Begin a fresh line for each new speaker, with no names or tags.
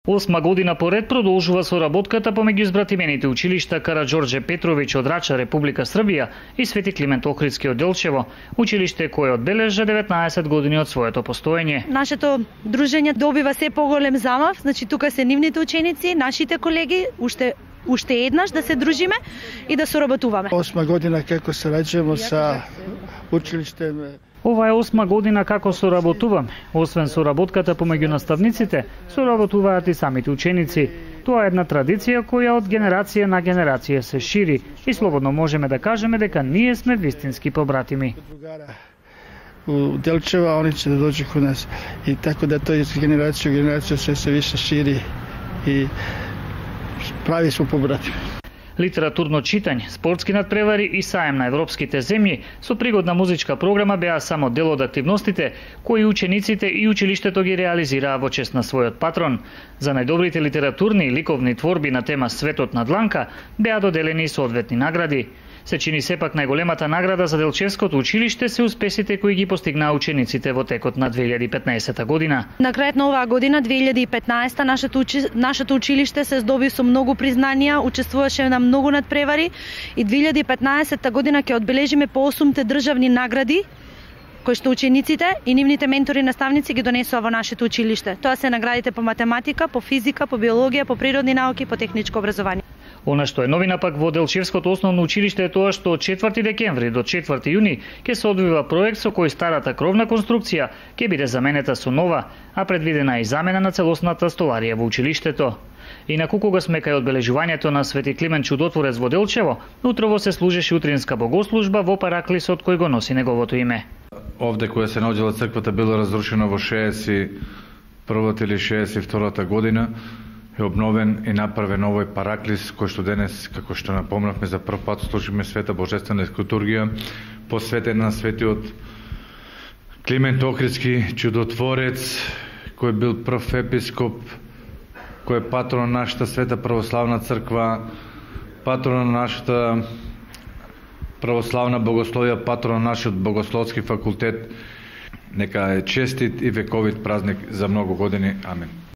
8 година поред продолжува соработката помеѓу избратимените училишта Караџорџе Петровиќ од Рача, Република Србија и Свети Климент Охридски од Делчево, училиште кое одбележа 19 години од своето постоење.
Нашето дружење добива се поголем замав, значи тука се нивните ученици, нашите колеги, уште еднаш да се дружиме и да соработуваме.
8 година како сораѓуваме со училиштето.
Ова е 8 година како соработуваме. Освен соработката помеѓу наставниците, соработуваат и самите ученици. Тоа е една традиција која од генерација на генерација се шири и слободно можеме да кажеме дека ние сме вистински побратими.
У Делчева они ќе да дојде кон нас и така да тој генерација генерација се више шири и прави сме побратими.
Литературно читање, спортски надпревари и саем на европските земји со пригодна музичка програма беа само дел од активностите кои учениците и училиштето ги реализираа во чест на својот патрон. За најдобрите литературни и ликовни творби на тема Светот на дланка беа доделени и соодветни награди. Се чини сепак најголемата награда за Делчевското училиште се успесите кои ги постигнаа учениците во текот на 2015 година.
На крајот на оваа година, 2015, нашето училиште се здоби со многу признанија, учествуваше на многу надпревари и 2015 година ќе одбележиме по 8 државни награди кои што учениците и нивните ментори наставници ги донесоа во нашето училиште. Тоа се наградите по математика, по физика, по биологија, по природни науки, по техничко образование.
Она што е новина пак во Делчевското основно училиште е тоа што од 4 декември до 4 јуни ќе се одвива проект со кој старата кровна конструкција ќе биде заменета со нова, а предвидена и замена на целосната столарија во училиштето. Инаку кога сме кај одбележувањето на Свети Климент Чудотворец во Делчево, утрово се служеше утринска богослужба во параклисот кој го носи неговото име.
Овде која се наоѓала црквата била разрушена во 61 или 62 година, е обновен и направен овој параклис кој што денес, како што напомнавме, за прв пат служиме света божествена литургија, посветен на светиот Климент Охридски Чудотворец, кој бил прв епископ, кој е патрон на нашата света православна црква, патрон на нашата православна богословија, патрон на нашиот богословски факултет. Нека е честит и вековит празник за многу години. Амин.